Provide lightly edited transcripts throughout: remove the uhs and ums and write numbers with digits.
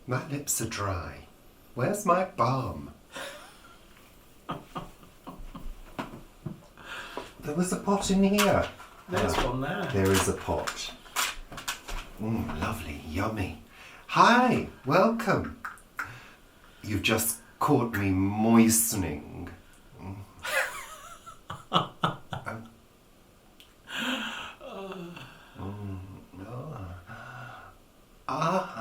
My lips are dry. Where's my balm? There was a pot in here. There's one there. There is a pot. Lovely, yummy. Hi, welcome. You've just caught me moistening. Oh,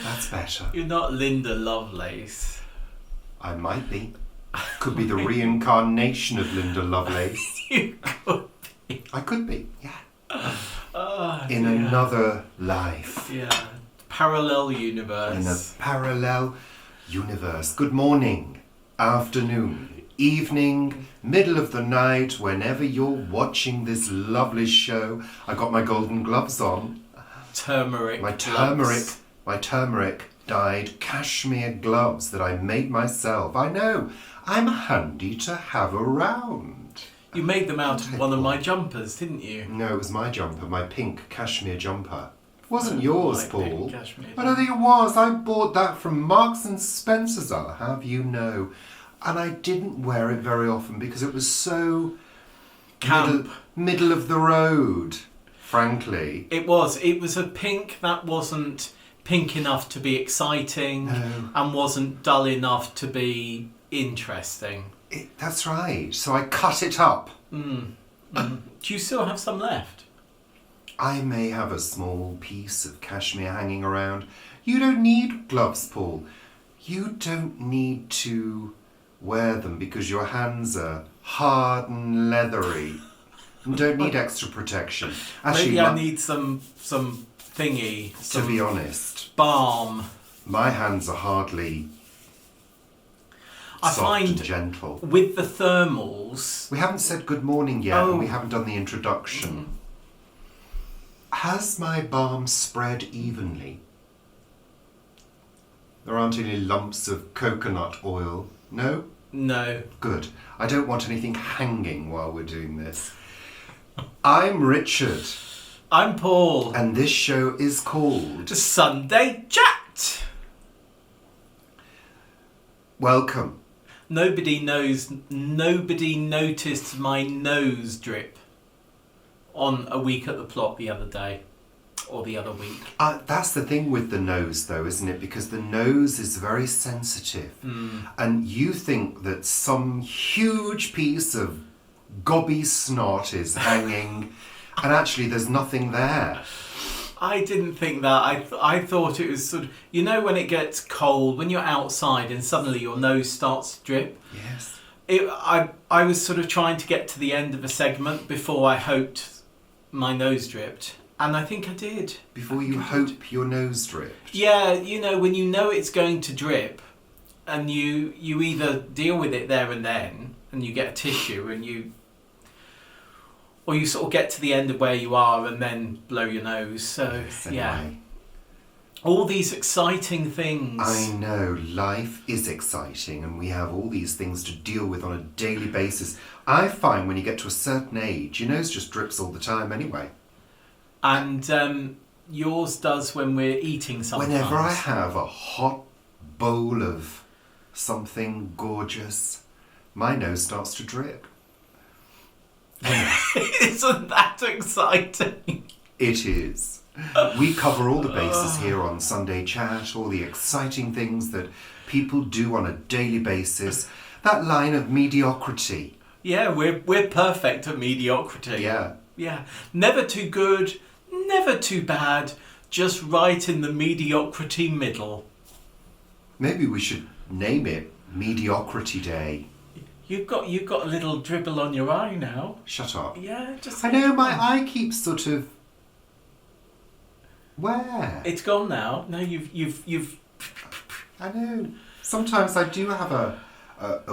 that's better. You're not Linda Lovelace. I might be. Could be the reincarnation of Linda Lovelace. You could be. I could be, yeah. Oh, In dear. another life. Yeah. Parallel universe. In a parallel universe. Good morning, afternoon, evening, middle of the night, whenever you're watching this lovely show. I got my golden gloves on. Turmeric. My gloves. turmeric dyed cashmere gloves that I made myself. I know, I'm handy to have around. You made them out of one of my jumpers, didn't you? No, it was my jumper, my pink cashmere jumper. It wasn't yours, Like Paul. pink cashmere I don't think it was. I bought that from Marks and Spencer's, I'll have you know. And I didn't wear it very often because it was so Camp. middle of the road, frankly. It was a pink that wasn't pink enough to be exciting No. and wasn't dull enough to be interesting. That's right. So I cut it up. Do you still have some left? I may have a small piece of cashmere hanging around. You don't need gloves, Paul. You don't need to wear them because your hands are hard and leathery and don't need extra protection. Actually, Maybe I need some thingy. to be honest, balm. my hands are hardly I soft find and gentle. with the thermals. We haven't said good morning yet, Oh. and we haven't done the introduction. Has my balm spread evenly? There aren't any lumps of coconut oil. No? No. Good. I don't want anything hanging while we're doing this. I'm Richard, I'm Paul. and this show is called Sunday Chat. Welcome. Nobody noticed my nose drip on A Week at the Plot the other day. Or the other week. That's the thing with the nose, though, isn't it? Because the nose is very sensitive. And you think that some huge piece of gobby snot is hanging, and actually there's nothing there. I didn't think that. I thought it was sort of... You know when it gets cold, when you're outside and suddenly your nose starts to drip? Yes. I was sort of trying to get to the end of a segment before I hoped my nose dripped. And I think I did. Before you hope your nose dripped. Yeah, you know, when you know it's going to drip and you either deal with it there and then and you get a tissue and or you sort of get to the end of where you are and then blow your nose. So, Yes, yeah. anyway. All these exciting things. I know, life is exciting and we have all these things to deal with on a daily basis. I find when you get to a certain age, your nose just drips all the time anyway. And yours does when we're eating sometimes. Whenever I have a hot bowl of something gorgeous, my nose starts to drip. Isn't that exciting? It is. We cover all the bases here on Sunday Chat, all the exciting things that people do on a daily basis. That line of mediocrity. Yeah, we're perfect at mediocrity. Yeah. Yeah. Never too good, never too bad, just right in the mediocrity middle. Maybe we should name it Mediocrity Day. You've got a little dribble on your eye now. Shut up. Yeah, just... I know, my eye keeps sort of... Where? It's gone now. No, you've... I know. Sometimes I do have a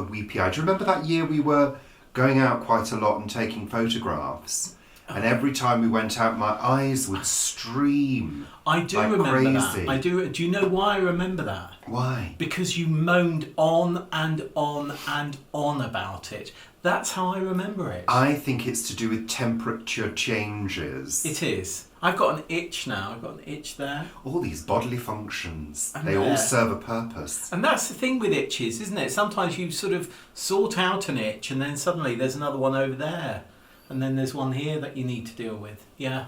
weepy eye. Do you remember that year we were going out quite a lot and taking photographs? And every time we went out, my eyes would stream. I do like remember crazy. that. I do. Do you know why I remember that? Why? Because you moaned on and on and on about it. That's how I remember it. I think it's to do with temperature changes. It is. I've got an itch now. I've got an itch there. All these bodily functions, And they all there. serve a purpose. And that's the thing with itches, isn't it? Sometimes you sort of sort out an itch and then suddenly there's another one over there. And then there's one here that you need to deal with. Yeah.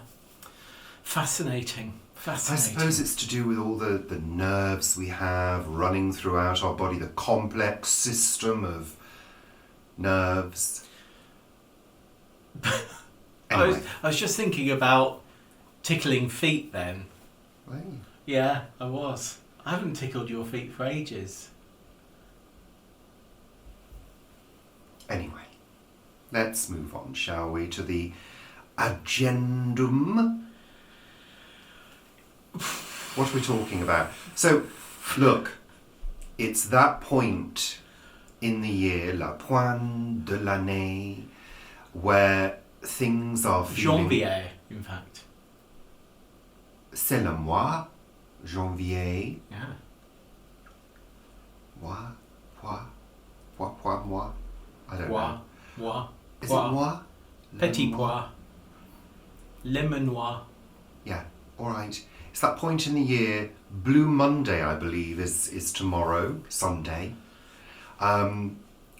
Fascinating. I suppose it's to do with all the nerves we have running throughout our body, the complex system of nerves. Anyway. I was just thinking about tickling feet then. Hey. Yeah, I was. I haven't tickled your feet for ages. Anyway, let's move on, shall we, to the Agendum. What are we talking about? So, look, it's that point in the year, la pointe de l'année, where things are feeling... Janvier, in fact. C'est le mois, janvier. Yeah. Moi, moi. I don't Pois, know. moi, Is pois, it moi? petit Le pois, lemon-noir. Yeah, all right. It's that point in the year. Blue Monday, I believe, is tomorrow, Sunday,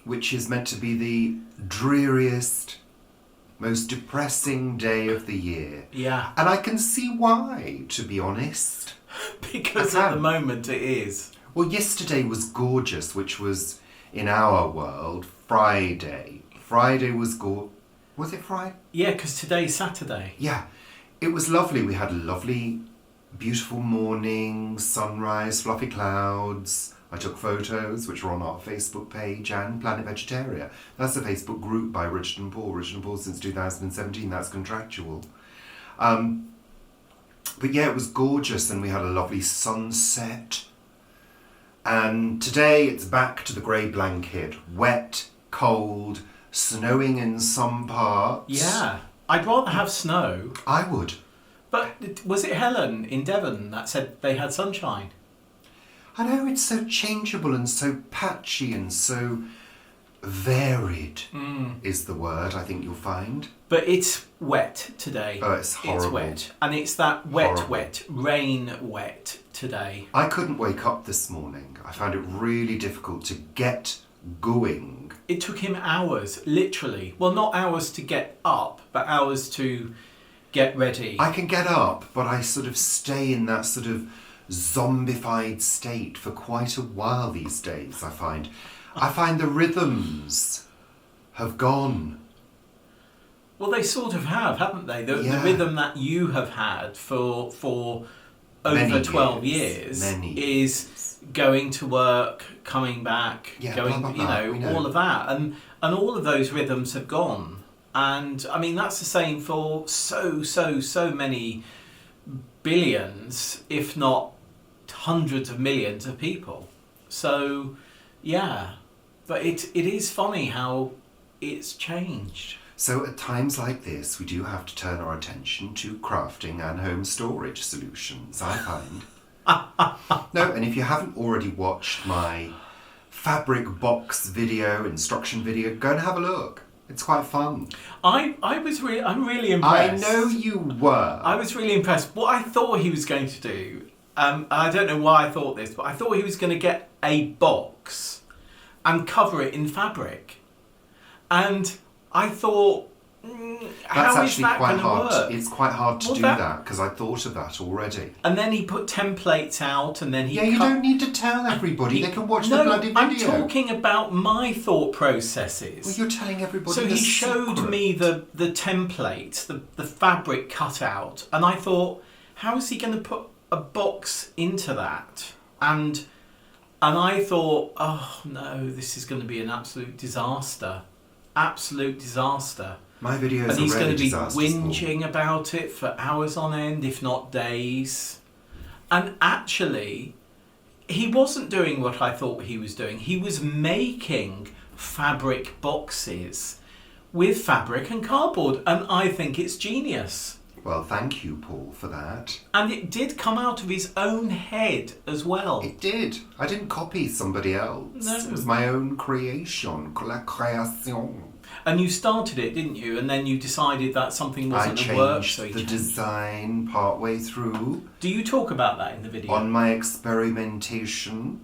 which is meant to be the dreariest, most depressing day of the year. Yeah, And I can see why, to be honest. because I at can. the moment it is. Well, yesterday was gorgeous, which was, in our world, Friday. Friday was Was it Friday? Yeah, because today's Saturday. Yeah, it was lovely. We had a lovely, beautiful morning, sunrise, fluffy clouds. I took photos, which are on our Facebook page and Planet Vegetaria. That's a Facebook group by Richard and Paul. Richard and Paul since 2017. That's contractual. But yeah, it was gorgeous, and we had a lovely sunset. And today it's back to the grey blanket. Wet, cold, snowing in some parts. Yeah, I'd rather have snow. I would. But was it Helen in Devon that said they had sunshine? I know, it's so changeable and so patchy and so varied is the word I think you'll find. But it's wet today. Oh, it's horrible. It's wet. And it's that wet, Horrible. rain wet today. I couldn't wake up this morning. I found it really difficult to get going. It took him hours, literally. Well, not hours to get up, but hours to get ready. I can get up, but I sort of stay in that sort of zombified state for quite a while these days, I find. I find the rhythms have gone. Well, they sort of have, haven't they? The Yeah. rhythm that you have had for over Many 12 years. years Many is going to work, coming back, Yeah, going, blah, blah, blah. We know. all of that. And all of those rhythms have gone. And I mean, that's the same for so many billions, if not hundreds of millions of people. So, yeah. But it is funny how it's changed. So at times like this, we do have to turn our attention to crafting and home storage solutions, I find. No, and if you haven't already watched my fabric box video, instruction video, go and have a look. It's quite fun. I'm really impressed. I know you were. I was really impressed. What I thought he was going to do, I don't know why I thought this, but I thought he was going to get a box and cover it in fabric. And I thought, That's how is actually that quite going to hard. work? It's quite hard to Well, do that- that because I thought of that already. And then he put templates out, and then he Yeah, you cut- don't need to tell everybody. They can watch no, the bloody video. I'm talking about my thought processes. Well, you're telling everybody. So the he showed secret. me the template, the fabric cut out, and I thought, how is he going to put a box into that? And I thought, oh no, this is going to be an absolute disaster. Absolute disaster. My videos And he's are going really to be disasters, whinging about it for hours on end, if not days. And actually, he wasn't doing what I thought he was doing. He was making fabric boxes with fabric and cardboard, and I think it's genius. Well, thank you, Paul, for that. And it did come out of his own head as well. It did. I didn't copy somebody else. No. It was my own creation. La création. And you started it, didn't you? And then you decided that something I wasn't a work, changed so you the changed. design partway through Do you talk about that in the video? on my experimentation.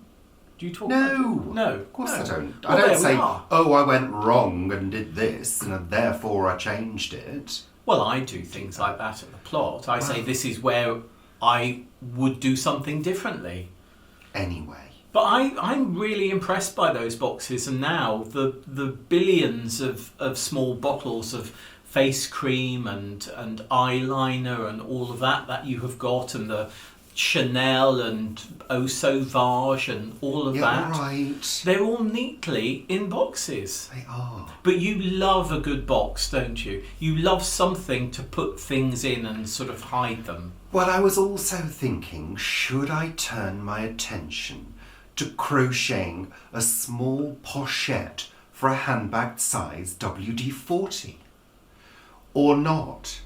Do you talk No, about it? No. Of course I don't. Well, I don't there we say, are. oh, I went wrong and did this, and therefore I changed it. Well, I do things like that at the plot. I say Wow. this is where I would do something differently. Anyway. But I'm really impressed by those boxes, and now the billions of small bottles of face cream and eyeliner and all of that you have got, and the Chanel and Eau Sauvage and all of that. Right. They're all neatly in boxes. They are. But you love a good box, don't you? You love something to put things in and sort of hide them. Well, I was also thinking, should I turn my attention to crocheting a small pochette for a handbag size WD-40? Or not?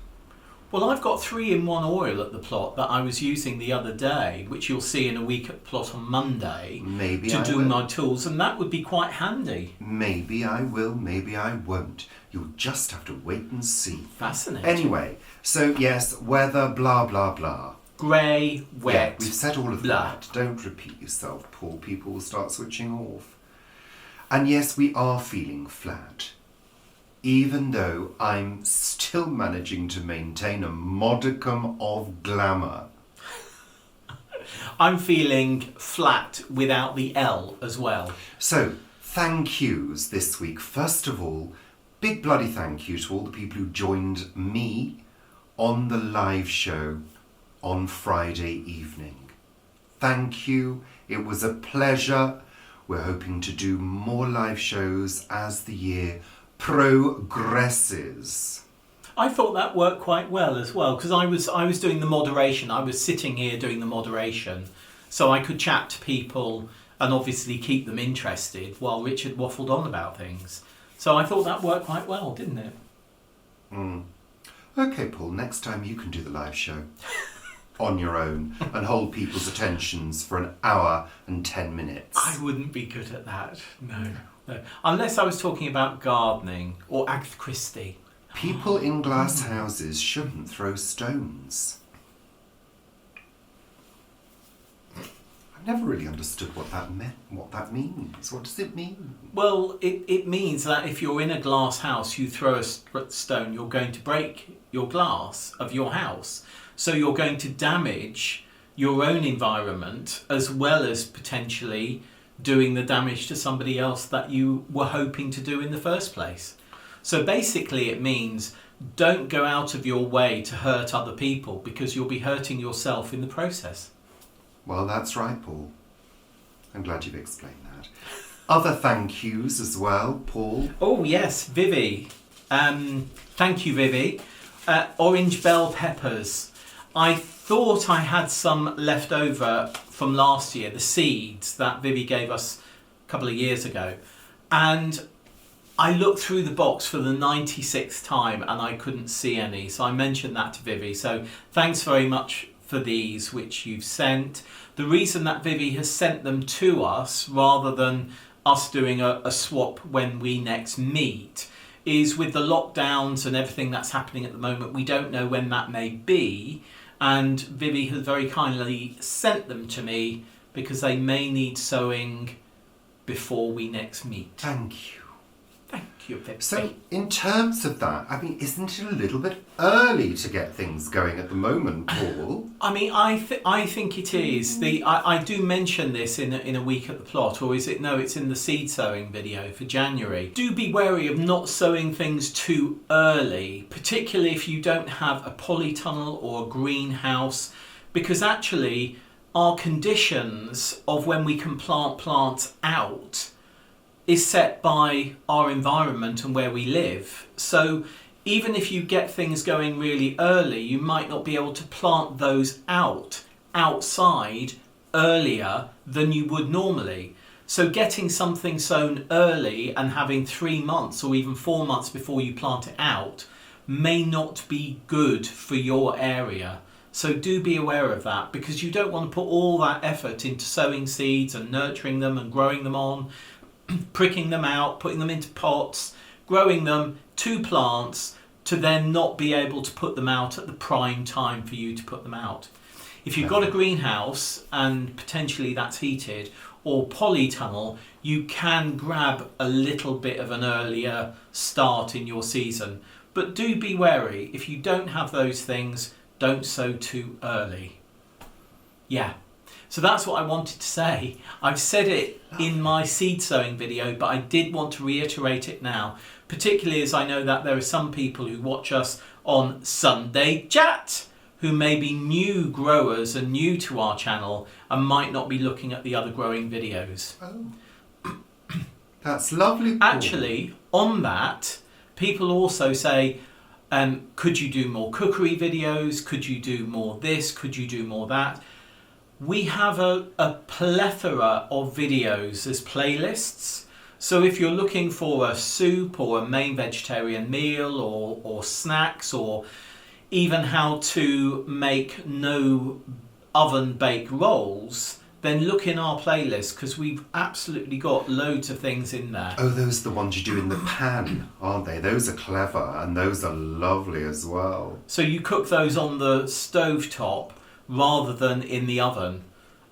Well, I've got 3-in-1 oil at the plot that I was using the other day, which you'll see in a week at the plot on Monday, Maybe to I do will. my tools, and that would be quite handy. Maybe I will, maybe I won't. You'll just have to wait and see. Fascinating. Anyway, so yes, weather, blah, blah, blah. Grey, Yeah, wet. we've said all of blah. that. Don't repeat yourself, Paul. People will start switching off. And yes, we are feeling flat. Even though I'm still managing to maintain a modicum of glamour. I'm feeling flat without the L as well. So, thank yous this week. First of all, big bloody thank you to all the people who joined me on the live show on Friday evening. Thank you. It was a pleasure. We're hoping to do more live shows as the year progresses. I thought that worked quite well as well, because I was doing the moderation. I was sitting here doing the moderation, so I could chat to people and obviously keep them interested while Richard waffled on about things. So I thought that worked quite well, didn't it? Okay, Paul, next time you can do the live show on your own and hold people's attentions for an hour and 10 minutes. I wouldn't be good at that, no. Unless I was talking about gardening or Agatha Christie. People in glass houses shouldn't throw stones. I've never really understood what that means. What does it mean? Well, it means that if you're in a glass house, you throw a stone, you're going to break your glass of your house. So you're going to damage your own environment as well as potentially doing the damage to somebody else that you were hoping to do in the first place. So basically it means don't go out of your way to hurt other people, because you'll be hurting yourself in the process. Well, that's right, Paul. I'm glad you've explained that. Other thank yous as well, Paul. Oh yes, Vivi. Thank you, Vivi. Orange bell peppers. I thought I had some left over from last year, the seeds that Vivi gave us a couple of years ago. And I looked through the box for the 96th time and I couldn't see any. So I mentioned that to Vivi. So thanks very much for these which you've sent. The reason that Vivi has sent them to us rather than us doing a swap when we next meet is with the lockdowns and everything that's happening at the moment, we don't know when that may be. And Vivi has very kindly sent them to me because they may need sowing before we next meet. Thank you. Thank you, Vivi. So, in terms of that, I mean, isn't it a little bit early to get things going at the moment, Paul? I mean, I think it is. I do mention this in a week at the plot, or is it? No, it's in the seed sowing video for January. Do be wary of not sowing things too early, particularly if you don't have a polytunnel or a greenhouse, because actually our conditions of when we can plant plants out is set by our environment and where we live. So even if you get things going really early, you might not be able to plant those outside earlier than you would normally. So getting something sown early and having 3 months or even 4 months before you plant it out may not be good for your area. So do be aware of that, because you don't want to put all that effort into sowing seeds and nurturing them and growing them on, pricking them out, putting them into pots, growing them 2 plants to then not be able to put them out at the prime time for you to put them out. If you've got a greenhouse and potentially that's heated, or polytunnel, you can grab a little bit of an earlier start in your season. But do be wary, if you don't have those things, don't sow too early. Yeah. So that's what I wanted to say. I've said it in my seed sowing video, but I did want to reiterate it now, particularly as I know that there are some people who watch us on Sunday Chat who may be new growers and new to our channel and might not be looking at the other growing videos. Oh, that's lovely, Paul. Actually, on that, people also say, could you do more cookery videos? Could you do more this? Could you do more that? We have a plethora of videos as playlists. So if you're looking for a soup or a main vegetarian meal or snacks, or even how to make no oven bake rolls, then look in our playlist, because we've absolutely got loads of things in there. Oh, those are the ones you do in the pan, aren't they? Those are clever, and those are lovely as well. So you cook those on the stovetop rather than in the oven.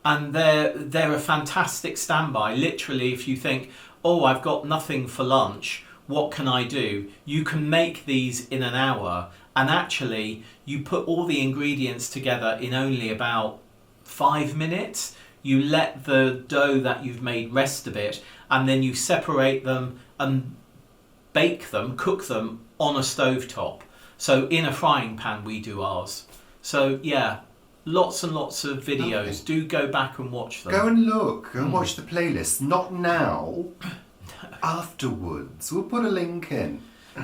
And they're a fantastic standby. Literally, if you think, oh, I've got nothing for lunch, what can I do? You can make these in an hour, and actually you put all the ingredients together in only about 5 minutes. You let the dough that you've made rest a bit, and then you separate them and bake them, cook them on a stovetop. So in a frying pan we do ours. So yeah, lots and lots of videos. Lovely. Do go back and watch them. Go and look, go and watch the playlist. Not now, afterwards. We'll put a link in.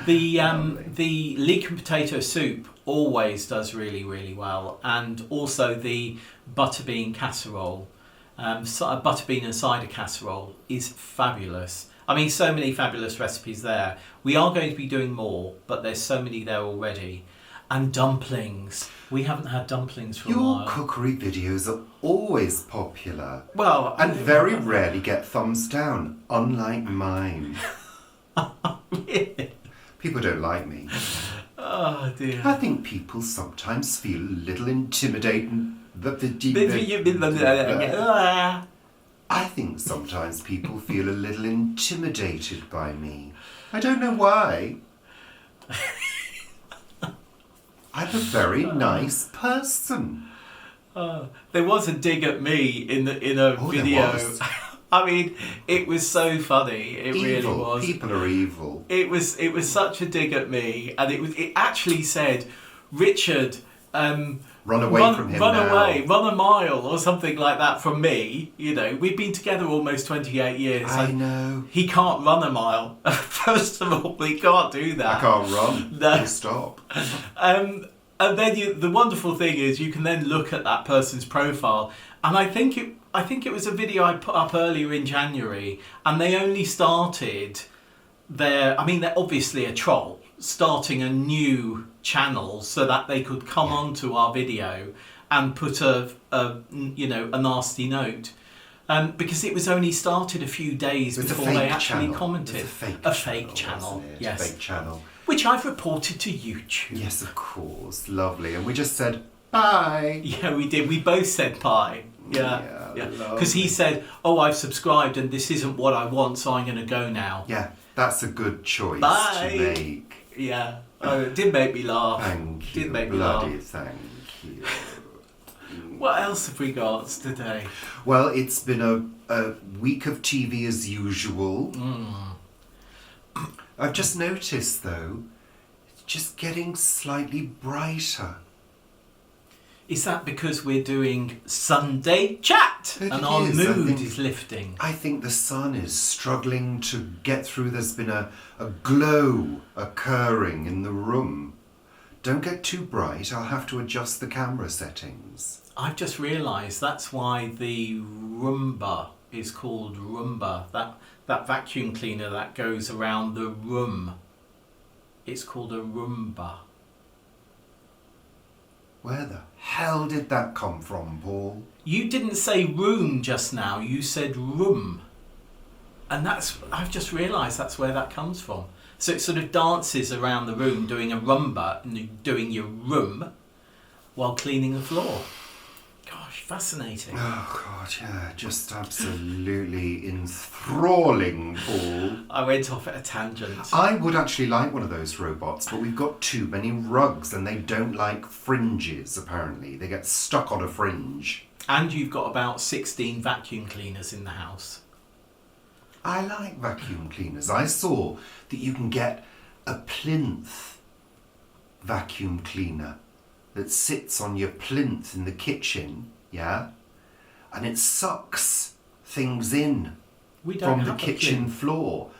The leek and potato soup always does really, really well, and also the butterbean casserole. Butterbean and cider casserole is fabulous. I mean, so many fabulous recipes there. We are going to be doing more, but there's so many there already. And dumplings. We haven't had dumplings for a while. Your cookery videos are always popular. Well, and very rarely get thumbs down, unlike mine. Really? People don't like me. Oh dear. I think people sometimes feel a little intimidated. I think sometimes people feel a little intimidated by me. I don't know why. I'm a very nice person. There was a dig at me in a video. I mean, it was so funny. It evil. Really was. People are evil. It was such a dig at me, and it actually said, Richard, run away from him. Run a mile or something like that from me. You know, we've been together almost 28 years. I know. He can't run a mile. First of all, he can't do that. I can't run. No. Stop. And then the wonderful thing is you can then look at that person's profile, and I think it was a video I put up earlier in January, and they only started they're obviously a troll starting a new channel so that they could come onto our video and put a nasty note. Because it was only started a few days before they actually commented. A fake channel, yes. A fake channel. Which I've reported to YouTube. Yes, of course. Lovely. And we just said, bye. Yeah, we did. We both said bye. Yeah. Because he said, oh, I've subscribed and this isn't what I want, so I'm going to go now. Yeah, that's a good choice Bye. to make. Yeah. Oh, it did make me laugh. Thank you. Did make me Bloody laugh. thank you. What else have we got today? Well, it's been a week of TV as usual. I've just noticed, though, it's just getting slightly brighter. Is that because we're doing Sunday Chat and our mood is lifting? I think the sun is struggling to get through. There's been a glow occurring in the room. Don't get too bright. I'll have to adjust the camera settings. I've just realised that's why the Roomba is called Roomba. That vacuum cleaner that goes around the room. It's called a Roomba. Where the hell did that come from, Paul? You didn't say room just now, you said room. And I've just realised that's where that comes from. So it sort of dances around the room doing a rumba and doing your room while cleaning the floor. Gosh, fascinating. Oh, God, yeah. Just absolutely enthralling, Paul. I went off at a tangent. I would actually like one of those robots, but we've got too many rugs and they don't like fringes, apparently. They get stuck on a fringe. And you've got about 16 vacuum cleaners in the house. I like vacuum cleaners. I saw that you can get a plinth vacuum cleaner that sits on your plinth in the kitchen, yeah? And it sucks things in from the kitchen floor.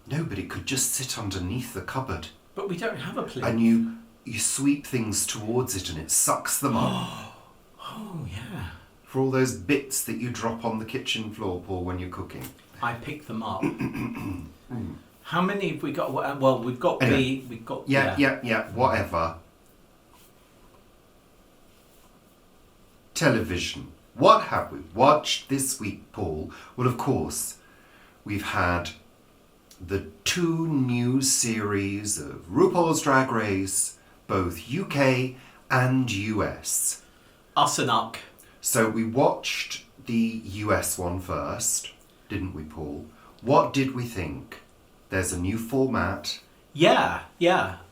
No, but it could just sit underneath the cupboard. But we don't have a plinth. And you sweep things towards it and it sucks them up. Oh, yeah. For all those bits that you drop on the kitchen floor, Paul, when you're cooking. I pick them up. How many have we got? Well, we've got anyway, we've got... Yeah, whatever. Television. What have we watched this week, Paul? Well, of course, we've had the 2 new series of RuPaul's Drag Race, both UK and US. Us and Uck. So we watched the US one first, didn't we, Paul? What did we think? There's a new format. Yeah.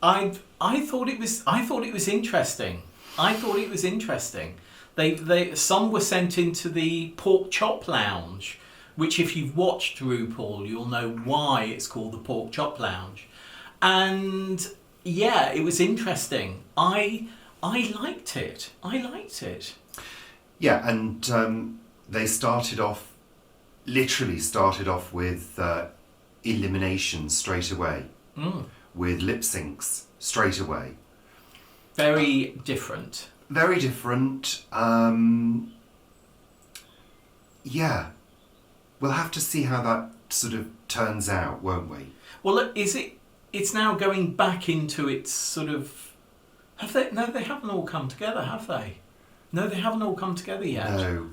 I thought it was interesting. They some were sent into the pork chop lounge, which if you've watched RuPaul, you'll know why it's called the pork chop lounge. And yeah, it was interesting. I liked it. Yeah, and they literally started off with elimination straight away, with lip syncs straight away. Very different. Very different. Yeah, we'll have to see how that sort of turns out, won't we? Well, look, it's now going back into its sort of... Have they? No, they haven't all come together, have they? No, they haven't all come together yet. No.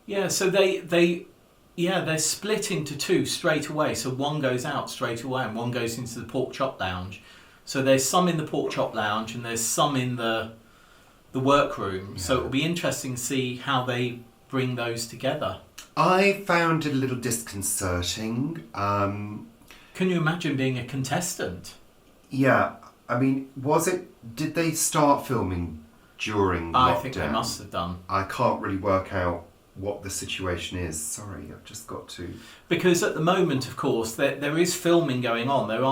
Yeah, so they're split into 2 straight away. So one goes out straight away and one goes into the pork chop lounge. So there's some in the pork chop lounge and there's some in the workroom. Yeah. So it'll be interesting to see how they bring those together. I found it a little disconcerting. Can you imagine being a contestant? Yeah, I mean, did they start filming during lockdown? I think they must have done. I can't really work out what the situation is. Sorry, I've just got to... Because at the moment, of course, there is filming going on. There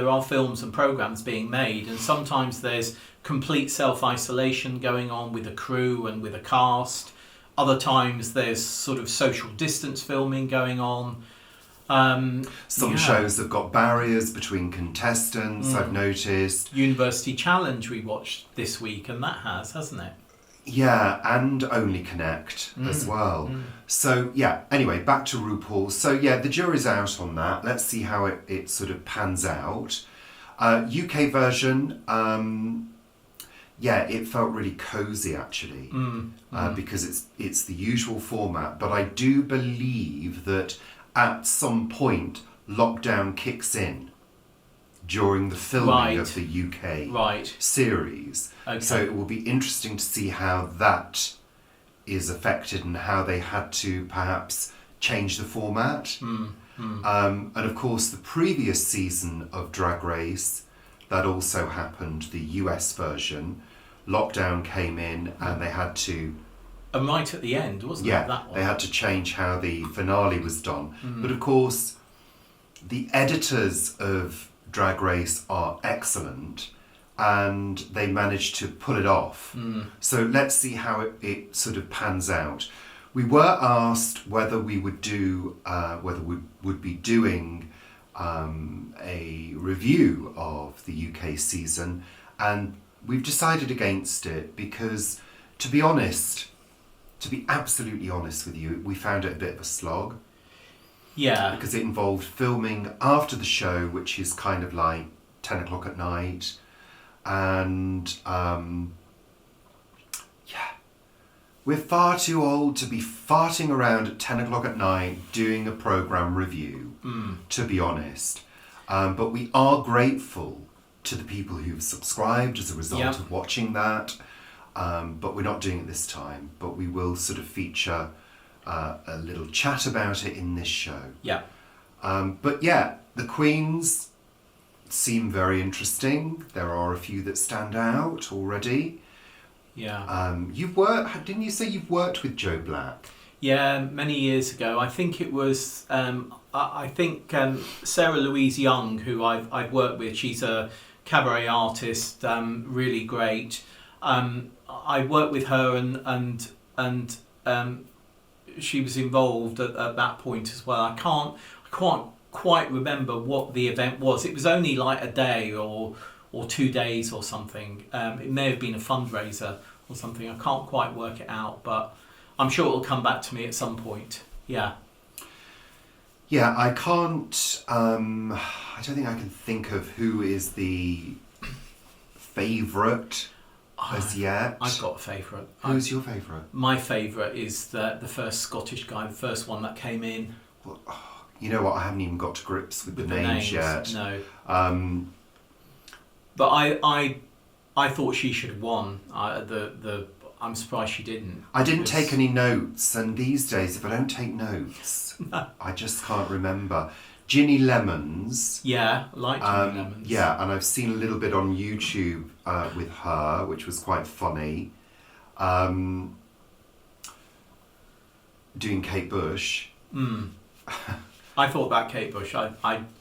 are films and programmes being made, and sometimes there's complete self-isolation going on with a crew and with a cast. Other times there's sort of social distance filming going on. Some shows have got barriers between contestants, I've noticed. University Challenge we watched this week, and that hasn't it? Yeah, and Only Connect as well. So, yeah, anyway, back to RuPaul. So, yeah, the jury's out on that. Let's see how it sort of pans out. UK version, yeah, it felt really cosy, actually, because it's the usual format. But I do believe that at some point, lockdown kicks in during the filming of the UK series. Okay. So it will be interesting to see how that is affected and how they had to perhaps change the format. And of course, the previous season of Drag Race, that also happened, the US version. Lockdown came in and they had to... And right at the end, wasn't it? That one? They had to change how the finale was done. But of course, the editors of Drag Race are excellent and they managed to pull it off. So let's see how it sort of pans out. We were asked whether we would do, whether we would be doing a review of the UK season, and we've decided against it because, to be honest, to be absolutely honest with you, we found it a bit of a slog. Yeah. Because it involved filming after the show, which is kind of like 10 o'clock at night. And, yeah, we're far too old to be farting around at 10 o'clock at night doing a programme review, to be honest. But we are grateful to the people who've subscribed as a result of watching that. But we're not doing it this time. But we will sort of feature a little chat about it in this show. Yeah. But yeah, the Queens seem very interesting. There are a few that stand out already. Yeah. Didn't you say you've worked with Joe Black? Yeah, many years ago. I think it was. I think Sarah Louise Young, who I've worked with. She's a cabaret artist, really great. I worked with her, and she was involved at that point as well. I can't quite remember what the event was. It was only like a day or 2 days or something. It may have been a fundraiser or something. I can't quite work it out, but I'm sure it'll come back to me at some point. Yeah. Yeah, I can't. I don't think I can think of who is the favourite as yet. I've got a favourite. Who's your favourite? My favourite is the first Scottish guy, the first one that came in. Well, you know what? I haven't even got to grips with the names yet. No. But I thought she should have won. I'm surprised she didn't. I didn't take any notes, and these days, if I don't take notes, I just can't remember. Ginny Lemons. Yeah, I like Ginny Lemons. Yeah, and I've seen a little bit on YouTube with her, which was quite funny. Doing Kate Bush. I thought about Kate Bush. I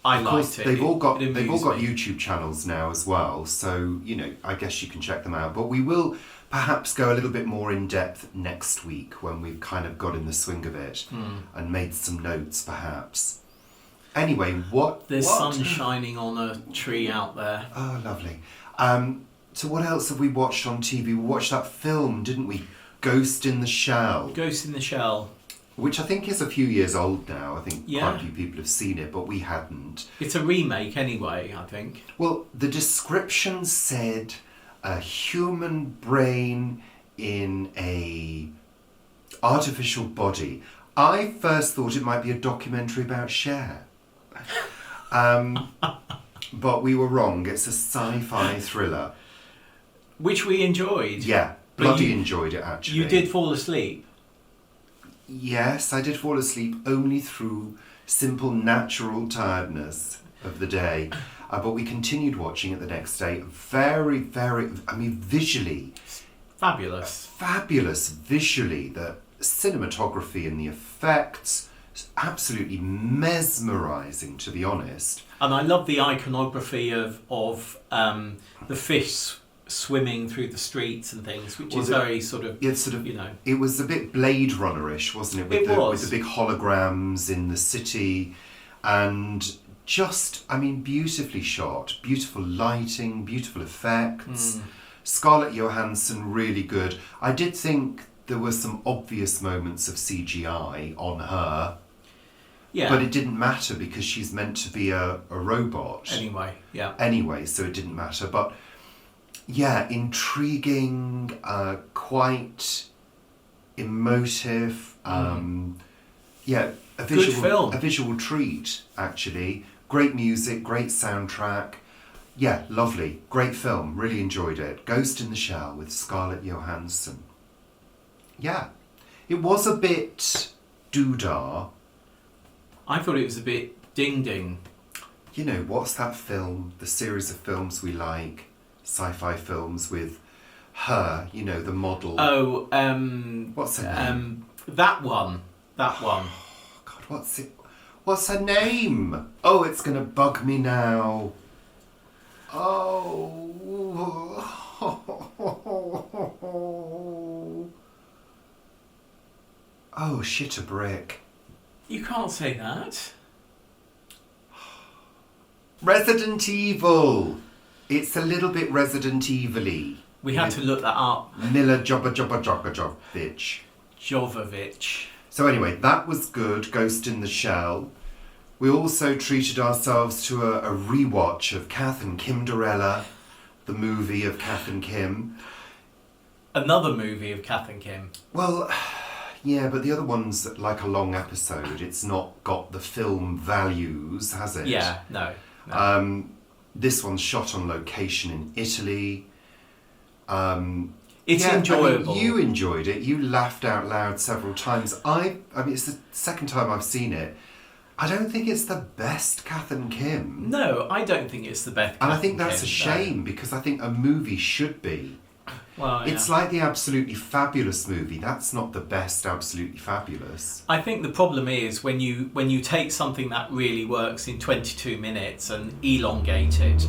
liked it. They've all got me. YouTube channels now as well, so I guess you can check them out. But we will perhaps go a little bit more in depth next week when we've kind of got in the swing of it and made some notes, perhaps. Anyway, there's sun shining on a tree out there. Oh, lovely. So what else have we watched on TV? We watched that film, didn't we? Ghost in the Shell. Ghost in the Shell. Which I think is a few years old now. I think Yeah. quite a few people have seen it, but we hadn't. It's a remake anyway, I think. Well, the description said a human brain in a artificial body. I first thought it might be a documentary about Cher. But we were wrong. It's a sci-fi thriller. Which we enjoyed. Yeah, bloody enjoyed it, actually. You did fall asleep. Yes, I did fall asleep only through simple natural tiredness of the day. But we continued watching it the next day. Very, very, visually. Fabulous. Fabulous visually. The cinematography and the effects. Absolutely mesmerising, to be honest. And I love the iconography of the fish swimming through the streets and things, which is very sort of, It was a bit Blade Runner-ish, wasn't it? With the big holograms in the city, and just, beautifully shot, beautiful lighting, beautiful effects. Scarlett Johansson, really good. I did think there were some obvious moments of CGI on her. Yeah. But it didn't matter because she's meant to be a robot. Anyway, so it didn't matter. But yeah, intriguing, quite emotive. Yeah, good film. A visual treat, actually. Great music, great soundtrack. Yeah, lovely. Great film. Really enjoyed it. Ghost in the Shell with Scarlett Johansson. Yeah. It was a bit doodah. I thought it was a bit ding-ding. What's that film? The series of films we like, sci-fi films with her, the model. Oh, what's her name? That one. Oh, God, what's her name? Oh, it's going to bug me now. Oh. Oh, shit a brick. You can't say that. Resident Evil. It's a little bit Resident Evil-y. We had to look that up. Mila Jovovich. Jovovich. So anyway, that was good, Ghost in the Shell. We also treated ourselves to a rewatch of Kath and Kim Dorella, the movie of Kath and Kim. Another movie of Kath and Kim. Well, yeah, but the other one's like a long episode. It's not got the film values, has it? Yeah, no. No. This one's shot on location in Italy. It's enjoyable. I mean, you enjoyed it. You laughed out loud several times. I mean, it's the second time I've seen it. I don't think it's the best Kath and Kim. No, I don't think it's the best. And I think that's a shame because I think a movie should be. Well, It's like the Absolutely Fabulous movie. That's not the best Absolutely Fabulous. I think the problem is when you take something that really works in 22 minutes and elongate it.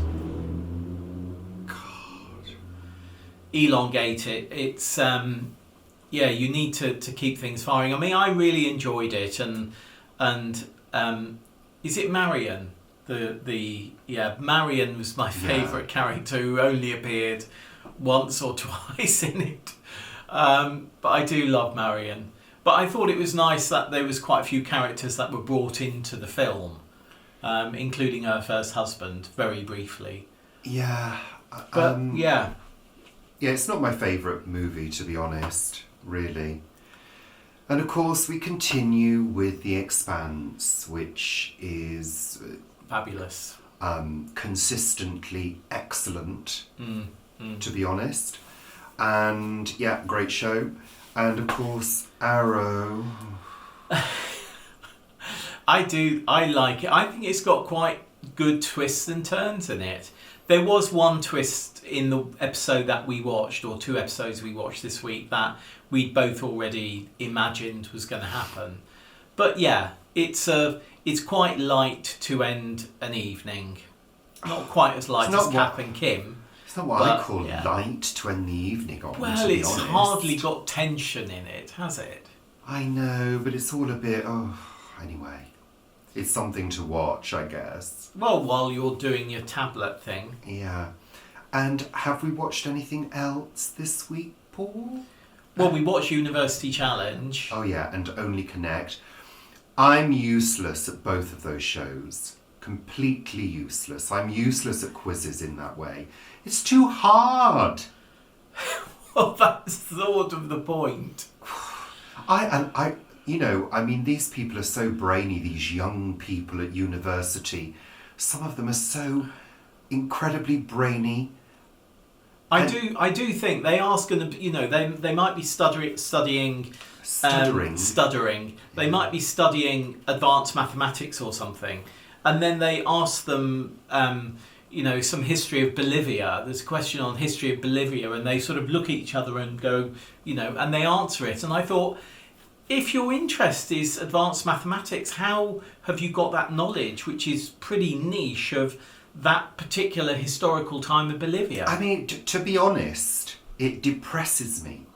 Elongate it. It's you need to keep things firing. I mean, I really enjoyed it, and is it Marion? Marion was my favourite character, who only appeared once or twice in it. But I do love Marion. But I thought it was nice that there was quite a few characters that were brought into the film, including her first husband, very briefly. Yeah. But Yeah, it's not my favourite movie, to be honest, really. And of course, we continue with The Expanse, which is fabulous. Consistently excellent, to be honest. And yeah, great show. And of course, Arrow. I like it. I think it's got quite good twists and turns in it. There was one twist in the episode that we watched, or 2 episodes we watched this week, that we'd both already imagined was going to happen. But yeah, it's quite light to end an evening. Not quite as light as Kath and Kim. It's not what I call light to end the evening on, well, to be it's honest. Hardly got tension in it, has it? I know, but it's all a bit... anyway. It's something to watch, I guess. Well, while you're doing your tablet thing. Yeah. And have we watched anything else this week, Paul? Well, we watched University Challenge. Oh, yeah, and Only Connect. I'm useless at both of those shows. Completely useless. I'm useless at quizzes in that way. It's too hard. Well, that's sort of the point. These people are so brainy, these young people at university. Some of them are so incredibly brainy. I do think they are going to, they might be stuttering. They might be studying advanced mathematics or something. And then they ask them, some history of Bolivia. There's a question on history of Bolivia, and they sort of look at each other and go, and they answer it. And I thought, if your interest is advanced mathematics, how have you got that knowledge, which is pretty niche, of that particular historical time of Bolivia? I mean, to be honest, it depresses me.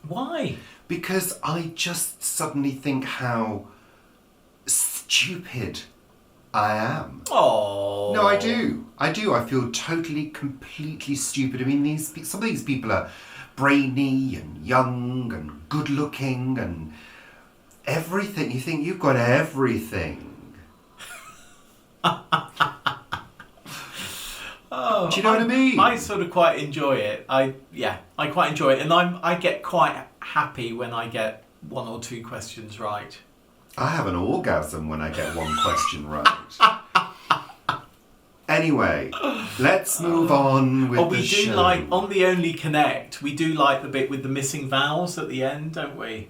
Why? Because I just suddenly think how stupid I am. Oh. No, I do. I feel totally, completely stupid. I mean, some of these people are brainy and young and good looking and everything. You think you've got everything. Oh, do you know what I mean? I sort of quite enjoy it. I quite enjoy it, and I get quite happy when I get 1 or 2 questions right. I have an orgasm when I get 1 question right. Anyway, let's move on with the show. We do like, on the Only Connect, we do like the bit with the missing vowels at the end, don't we?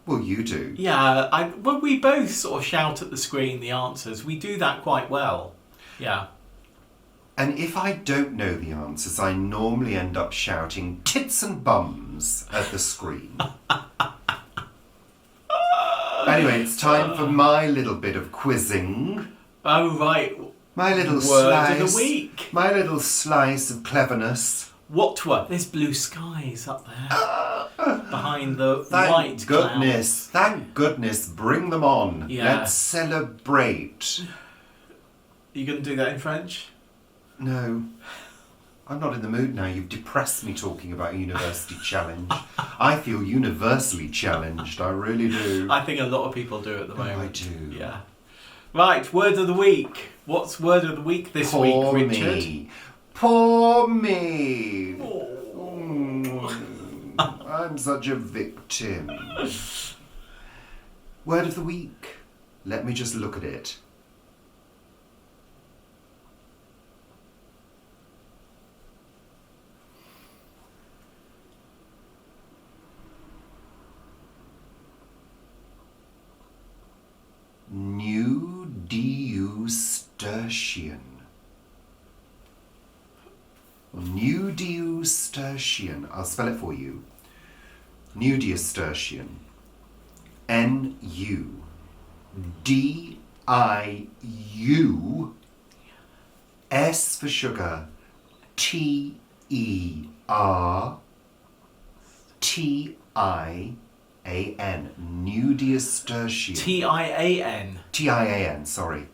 Well, you do. Yeah, we both sort of shout at the screen the answers. We do that quite well. Yeah. And if I don't know the answers, I normally end up shouting tits and bums at the screen. Anyway, it's time for my little bit of quizzing. Oh, right. My little Word slice of the week. My little slice of cleverness. What were? There's blue skies up there. Behind the white goodness. clouds. Thank goodness. Bring them on. Yeah. Let's celebrate. Are you going to do that in French? No. I'm not in the mood now. You've depressed me talking about University Challenge. I feel universally challenged. I really do. I think a lot of people do at the moment. I do. Yeah. Right, word of the week. What's word of the week this week, Richard? Poor me. Oh. I'm such a victim. Word of the week. Let me just look at it. nudiustertian. I'll spell it for you. Nudiustertian. N-U-D-I-U, S for sugar, T-E-R-T-I-A-N. Nudiustertian. T-I-A-N. T-I-A-N, sorry.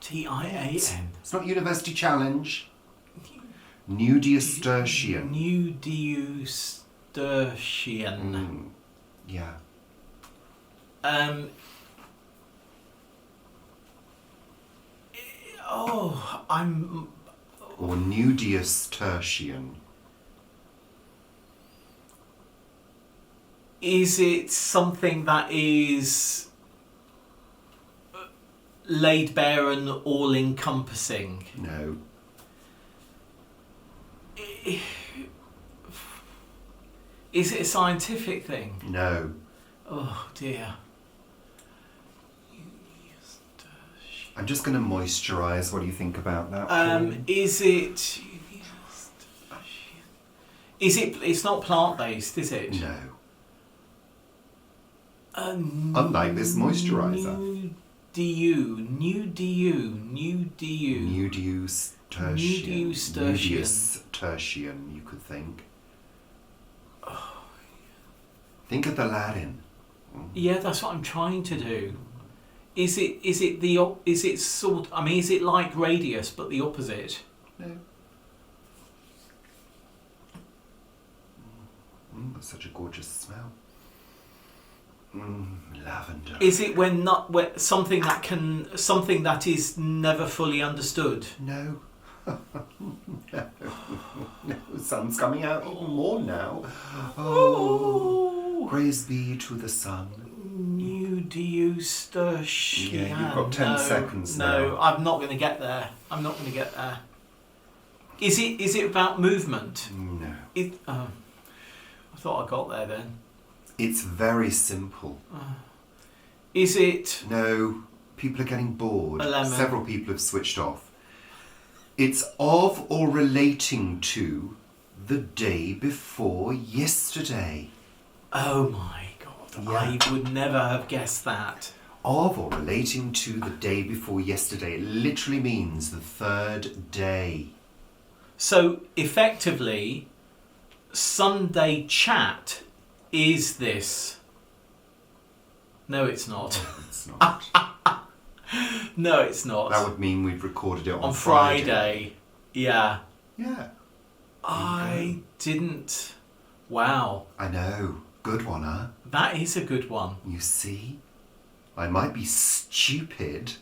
T-I-A-N. It's not University Challenge. Nudiustertian. Nudiustertian. Yeah. Or nudiustertian. Is it something that is laid bare and all-encompassing? No. Is it a scientific thing? No. Oh dear. I'm just going to moisturise. What do you think about that? Paul? Is it? It's not plant-based, is it? No. Unlike this moisturiser. Nudiustertian, you could think. Think of the Latin. Yeah, that's what I'm trying to do. Is it sort? I mean, is it like radius but the opposite? No. That's such a gorgeous smell. Lavender. Is it when something that is never fully understood? No. No. Sun's coming out even more now. Oh, praise be to the sun. Nudiustertian. Yeah, you've got 10 seconds now. No, I'm not going to get there. Is it about movement? No. I thought I got there then. It's very simple. Is it? No, people are getting bored. A lemon. Several people have switched off. It's of or relating to the day before yesterday. Oh my God, Yeah. I would never have guessed that. Of or relating to the day before yesterday. It literally means the third day. So effectively, Sunday chat is this. No, it's not. It's not. No, it's not. That would mean we'd recorded it on Friday. Yeah. Yeah. I didn't. Wow. I know. Good one, huh? That is a good one. You see? I might be stupid,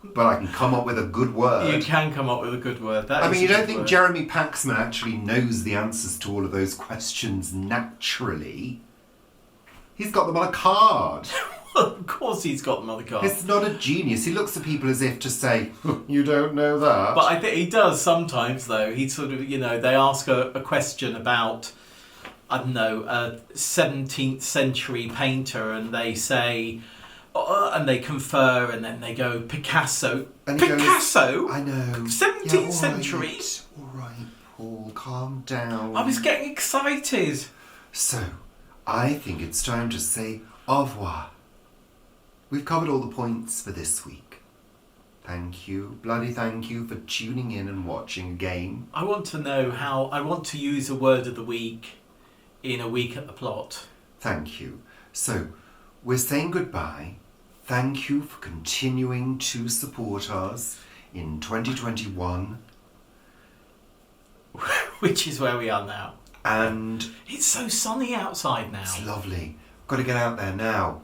but I can come up with a good word. You can come up with a good word. I mean, you don't think Jeremy Paxman actually knows the answers to all of those questions naturally? He's got them on a card. Of course he's got them on the card. He's not a genius. He looks at people as if to say, you don't know that. But I think he does sometimes, though. He sort of, they ask a question about, I don't know, a 17th century painter, and they say, and they confer, and then they go, Picasso. And he Picasso? Goes, I know. 17th century? All right, Paul, calm down. I was getting excited. So, I think it's time to say au revoir. We've covered all the points for this week. Thank you, bloody thank you for tuning in and watching again. I want to use a word of the week in a week at the plot. Thank you. So, we're saying goodbye. Thank you for continuing to support us in 2021. Which is where we are now. And it's so sunny outside now. It's lovely. Got to get out there now.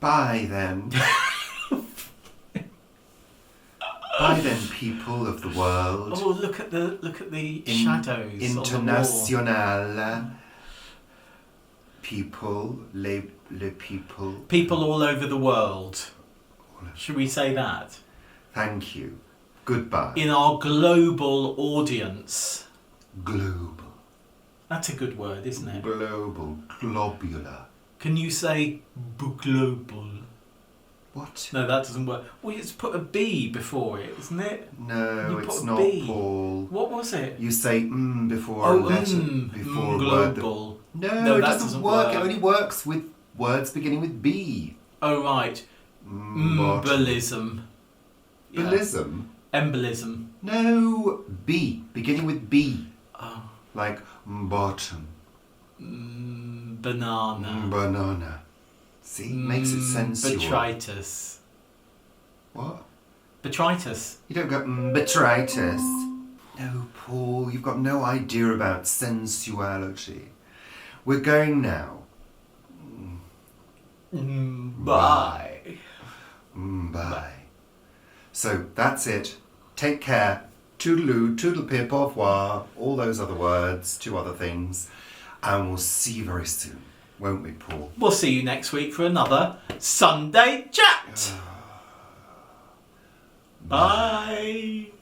Bye then. Bye then, people of the world. Oh, look at the shadows. International. People, les people. People all over the world. Should we say that? Thank you. Goodbye. In our global audience. Global. That's a good word, isn't it? Global. Globular. Can you say global? What? No, that doesn't work. Well, it's put a B before it, isn't it? No, You put it's a not, B. Paul. What was it? You say before a letter, before a word. Global. No, it that doesn't work. It only works with words beginning with B. Oh, right. Embolism. Yeah. Embolism? Embolism. No, B. Beginning with B. Oh. Like bottom. Banana. Banana. See? Makes it sensual. Botrytis. What? Botrytis. You don't go botrytis. No, Paul, you've got no idea about sensuality. We're going now. Bye. Bye. So that's it. Take care. Toodaloo, toodlepip, au revoir, all those other words, 2 other things. And we'll see you very soon, won't we, Paul? We'll see you next week for another Sunday chat. Bye.